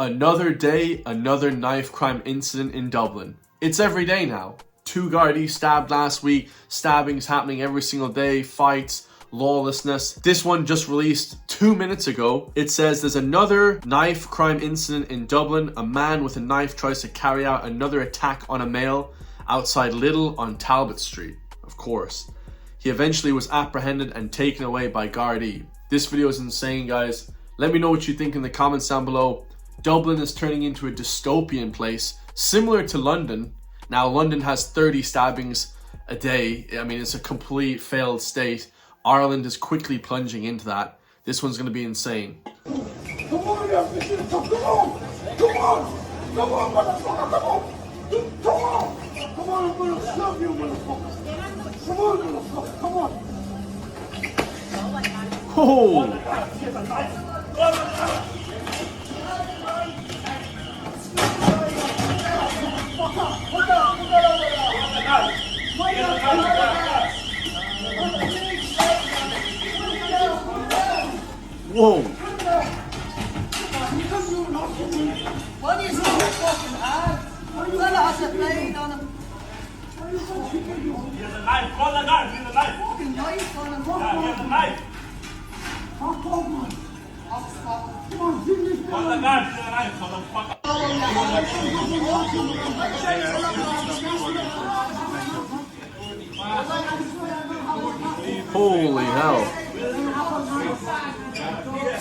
Another day, another knife crime incident in Dublin. It's every day now. 2 Gardaí stabbed last week, stabbings happening every single day, fights, lawlessness. This one just released 2 minutes ago. It says there's another knife crime incident in Dublin. A man with a knife tries to carry out another attack on a male outside Lidl on Talbot Street. Of course. He eventually was apprehended and taken away by Gardaí. This video is insane, guys. Let me know what you think in the comments down below. Dublin is turning into a dystopian place, similar to London. Now, London has 30 stabbings a day. I mean, it's a complete failed state. Ireland is quickly plunging into that. This one's going to be insane. Come on, come on, motherfucker, come on! Come on! Come on, I'm gonna shove you, motherfucker! Come on, motherfucker, come on! Oh! Whoa! What is your fucking ass? Fella has a blade on him. He has a knife. Call the guard. He has a knife. Fucking knife on him. Yeah, he has a knife. Call the guard. He has a knife. Motherfucker. Holy hell.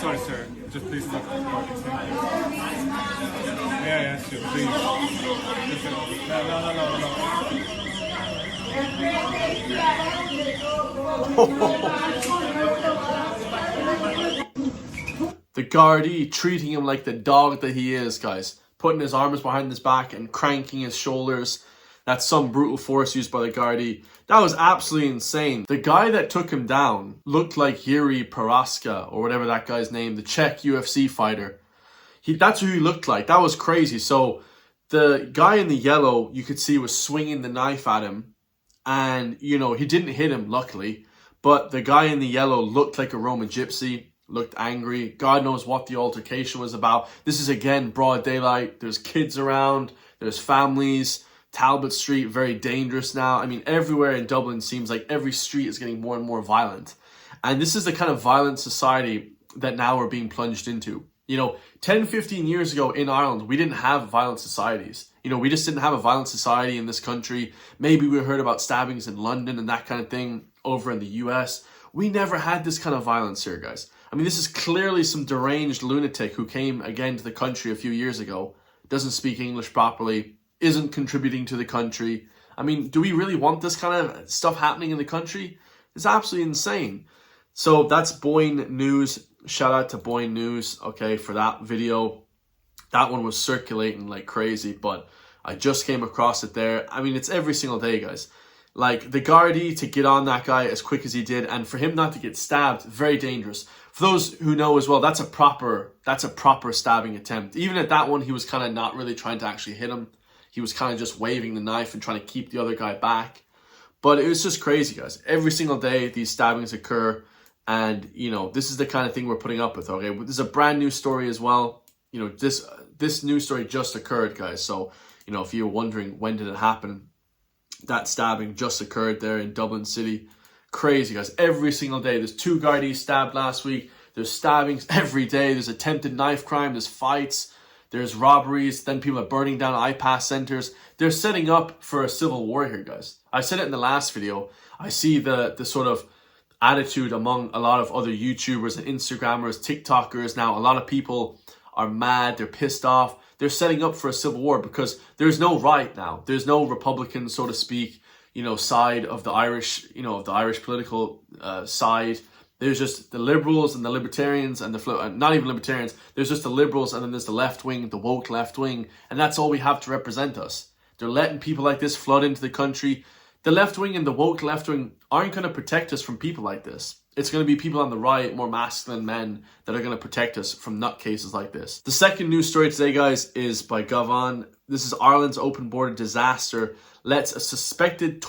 Sorry, sir. Just please stop. Yeah, sure. Please. No. The Gardaí treating him like the dog that he is, guys. Putting his arms behind his back and cranking his shoulders. That's some brutal force used by the Gardaí. That was absolutely insane. The guy that took him down looked like Yuri Prochazka, or whatever that guy's name, the Czech UFC fighter. That's who he looked like. That was crazy. So the guy in the yellow, you could see, was swinging the knife at him. And, you know, he didn't hit him, luckily. But the guy in the yellow looked like a Roman gypsy, looked angry. God knows what the altercation was about. This is, again, broad daylight. There's kids around. There's families. Talbot Street, very dangerous now. I mean, everywhere in Dublin seems like every street is getting more and more violent. And this is the kind of violent society that now we're being plunged into. You know, 10, 15 years ago in Ireland, we didn't have violent societies. You know, we just didn't have a violent society in this country. Maybe we heard about stabbings in London and that kind of thing over in the US. We never had this kind of violence here, guys. I mean, this is clearly some deranged lunatic who came again to the country a few years ago, doesn't speak English properly, isn't contributing to the country. I mean, do we really want this kind of stuff happening in the country? It's absolutely insane. So that's Boyne News. Shout out to Boyne News, okay, for that video. That one was circulating like crazy, but I just came across it there. I mean, it's every single day, guys. Like, the Gardaí to get on that guy as quick as he did, and for him not to get stabbed, very dangerous. For those who know as well, that's a proper stabbing attempt. Even at that one, he was kind of not really trying to actually hit him. He was kind of just waving the knife and trying to keep the other guy back. But it was just crazy, guys. Every single day, these stabbings occur. And, you know, this is the kind of thing we're putting up with, okay? This is a brand new story as well. You know, this news story just occurred, guys. So, you know, if you're wondering when did it happen, that stabbing just occurred there in Dublin City. Crazy, guys. Every single day. There's 2 Gardaí stabbed last week. There's stabbings every day. There's attempted knife crime. There's fights. There's robberies, then people are burning down IPAS centers. They're setting up for a civil war here, guys. I said it in the last video. I see the sort of attitude among a lot of other YouTubers and Instagrammers, TikTokers now. A lot of people are mad. They're pissed off. They're setting up for a civil war because there's no right now. There's no Republican, so to speak, you know, side of the Irish, you know, of the Irish political side. There's just the liberals and the libertarians and not even libertarians. There's just the liberals and then there's the left wing, the woke left wing. And that's all we have to represent us. They're letting people like this flood into the country. The left wing and the woke left wing aren't going to protect us from people like this. It's going to be people on the right, more masculine men, that are going to protect us from nutcases like this. The second news story today, guys, is by Govan. This is Ireland's open border disaster lets a suspected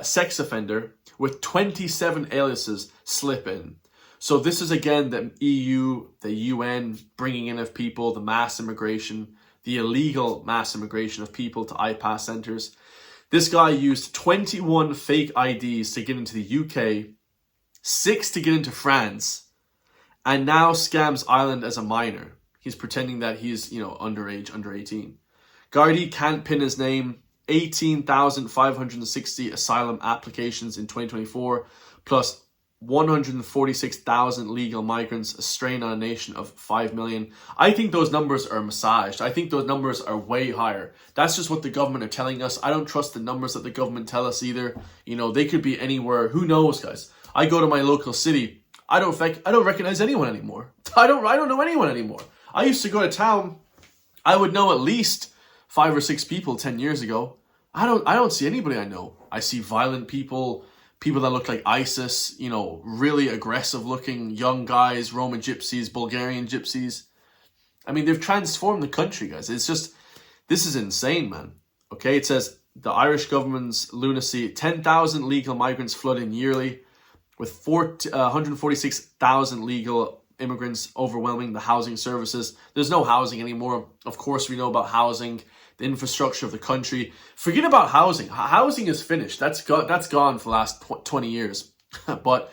sex offender with 27 aliases slip in. So this is again the EU, the UN bringing in of people, the mass immigration, the illegal mass immigration of people to iPass centres. This guy used 21 fake IDs to get into the UK, 6 to get into France, and now scams Ireland as a minor. He's pretending that he's, underage, under 18. Gardaí can't pin his name. 18,560 asylum applications in 2024, plus 146,000 legal migrants, a strain on a nation of 5 million. I think those numbers are massaged. I think those numbers are way higher. That's just what the government are telling us. I don't trust the numbers that the government tell us either. They could be anywhere. Who knows, guys? I go to my local city. I don't recognize anyone anymore. I don't know anyone anymore. I used to go to town. I would know at least 5 or 6 people 10 years ago. I don't see anybody I know. I see violent people that look like ISIS, really aggressive looking young guys, Roman gypsies, Bulgarian gypsies. I mean, they've transformed the country, guys. This is insane, man. Okay, it says the Irish government's lunacy, 10,000 legal migrants flood in yearly, with 146,000 legal immigrants overwhelming the housing services. There's no housing anymore. Of course, we know about housing, the infrastructure of the country. Forget about housing. Housing is finished. That's gone for the last 20 years. But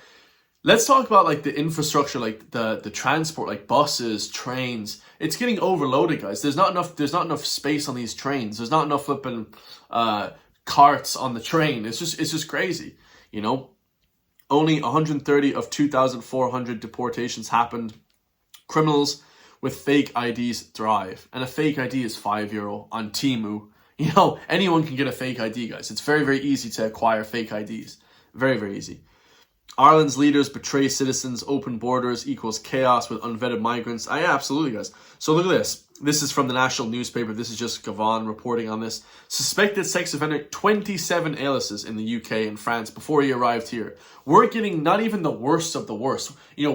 let's talk about like the infrastructure, like the transport, like buses, trains. It's getting overloaded, guys. There's not enough space on these trains. There's not enough flipping carts on the train. It's just crazy, Only 130 of 2,400 deportations happened. Criminals with fake IDs thrive. And a fake ID is €5 on Temu. Anyone can get a fake ID, guys. It's very, very easy to acquire fake IDs. Very, very easy. Ireland's leaders betray citizens. Open borders equals chaos with unvetted migrants. Absolutely, guys. So look at this. This is from the national newspaper. This is just Gavin reporting on this. Suspected sex offender, 27 aliases in the UK and France before he arrived here. We're getting not even the worst of the worst.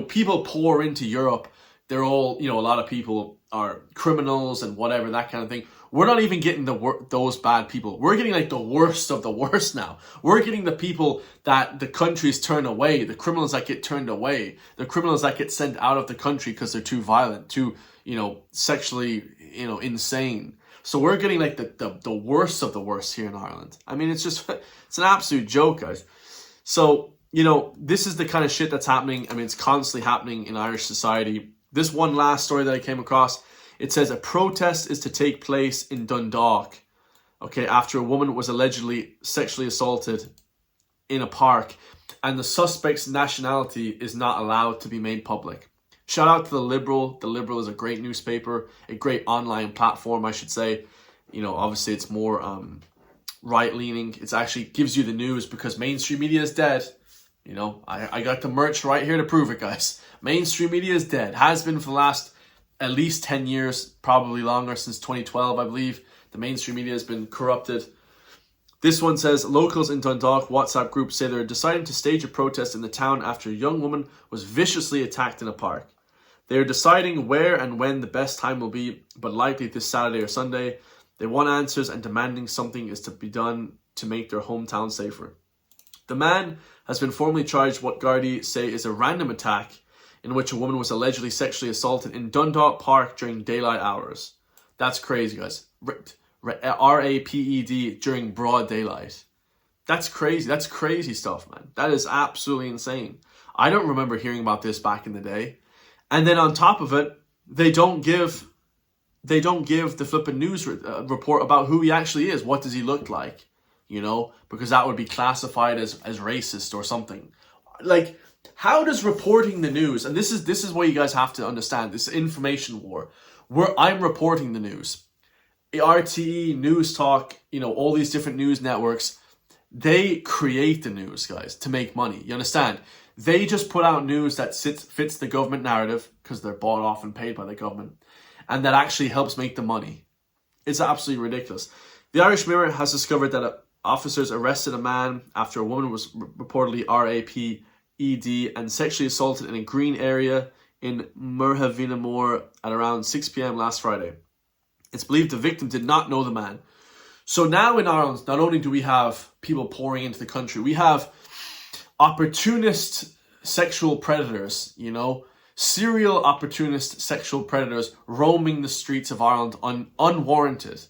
People pour into Europe. They're all, a lot of people are criminals and whatever, that kind of thing. We're not even getting those bad people. We're getting like the worst of the worst now. We're getting the people that the countries turn away, the criminals that get turned away, the criminals that get sent out of the country because they're too violent, too, sexually, insane. So we're getting like the worst of the worst here in Ireland. I mean, it's an absolute joke, guys. So, this is the kind of shit that's happening. I mean, it's constantly happening in Irish society. This one last story that I came across, it says a protest is to take place in Dundalk, okay, after a woman was allegedly sexually assaulted in a park, and the suspect's nationality is not allowed to be made public. Shout out to The Liberal. The Liberal is a great newspaper, a great online platform, I should say. Obviously it's more right-leaning. It actually gives you the news because mainstream media is dead. I got the merch right here to prove it, guys. Mainstream media is dead. Has been for the last at least 10 years, probably longer, since 2012, I believe. The mainstream media has been corrupted. This one says, locals in Dundalk WhatsApp group say they're deciding to stage a protest in the town after a young woman was viciously attacked in a park. They are deciding where and when the best time will be, but likely this Saturday or Sunday. They want answers and demanding something is to be done to make their hometown safer. The man has been formally charged what Gardaí say is a random attack in which a woman was allegedly sexually assaulted in Dundalk Park during daylight hours. That's crazy, guys. RAPED during broad daylight. That's crazy. That's crazy stuff, man. That is absolutely insane. I don't remember hearing about this back in the day. And then on top of it, they don't give the flipping news report about who he actually is. What does he look like? Because that would be classified as racist or something. Like, how does reporting the news, and this is what you guys have to understand, this information war, where I'm reporting the news. RTE, News Talk, all these different news networks, they create the news, guys, to make money. You understand? They just put out news that fits the government narrative because they're bought off and paid by the government, and that actually helps make the money. It's absolutely ridiculous. The Irish Mirror has discovered that officers arrested a man after a woman was reportedly RAPED and sexually assaulted in a green area in Murhavenamore at around 6 p.m. last Friday. It's believed the victim did not know the man. So now in Ireland, not only do we have people pouring into the country, we have opportunist sexual predators, you know, serial opportunist sexual predators roaming the streets of Ireland unwarranted.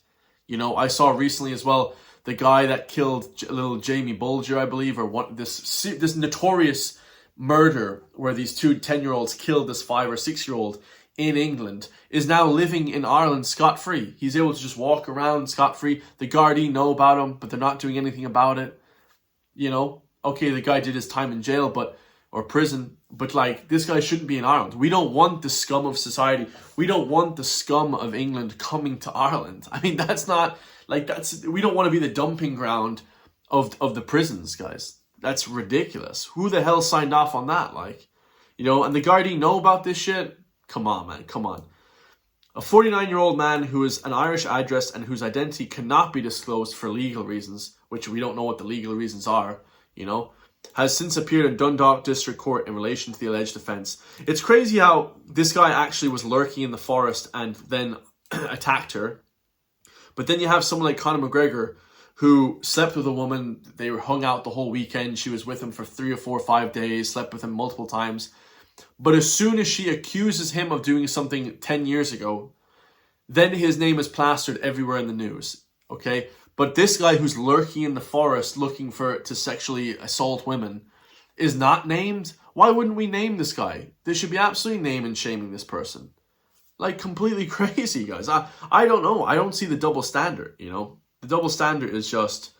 You know, I saw recently as well the guy that killed little Jamie Bulger, I believe, or this notorious murder where these two 10-year-olds killed this 5 or 6-year-old in England, is now living in Ireland scot-free. He's able to just walk around scot-free. The Gardaí know about him, but they're not doing anything about it. You know, okay, the guy did his time in jail, or prison, but like, this guy shouldn't be in Ireland. We don't want the scum of society. We don't want the scum of England coming to Ireland. I mean, that's not, like, we don't want to be the dumping ground of the prisons, guys. That's ridiculous. Who the hell signed off on that? Like, you know, and the Gardaí know about this shit? Come on, man, come on. A 49-year-old man who has an Irish address and whose identity cannot be disclosed for legal reasons, which we don't know what the legal reasons are, you know, has since appeared in Dundalk District Court in relation to the alleged offence. It's crazy how this guy actually was lurking in the forest and then attacked her. But then you have someone like Conor McGregor who slept with a woman. They were hung out the whole weekend. She was with him for 3 or 4 or 5 days, slept with him multiple times. But as soon as she accuses him of doing something 10 years ago, then his name is plastered everywhere in the news, okay? But this guy who's lurking in the forest looking to sexually assault women is not named. Why wouldn't we name this guy? There should be absolutely name and shaming this person. Like, completely crazy, guys. I don't know. I don't see the double standard, you know? The double standard is just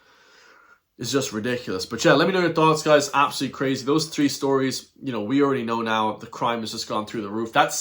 ridiculous. But yeah, let me know your thoughts, guys. Absolutely crazy. Those 3 stories, you know, we already know now the crime has just gone through the roof. That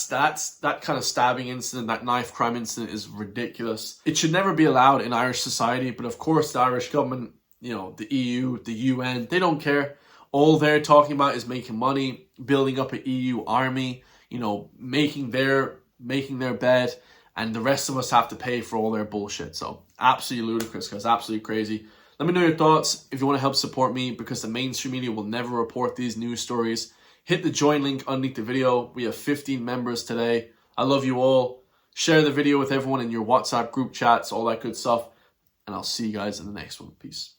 kind of stabbing incident, that knife crime incident is ridiculous. It should never be allowed in Irish society. But of course, the Irish government, you know, the EU, the UN, they don't care. All they're talking about is making money, building up an EU army, you know, making their bed, and the rest of us have to pay for all their bullshit. So absolutely ludicrous, guys. Absolutely crazy. Let me know your thoughts if you want to help support me, because the mainstream media will never report these news stories. Hit the join link underneath the video. We have 15 members today. I love you all. Share the video with everyone in your WhatsApp group chats, all that good stuff. And I'll see you guys in the next one. Peace.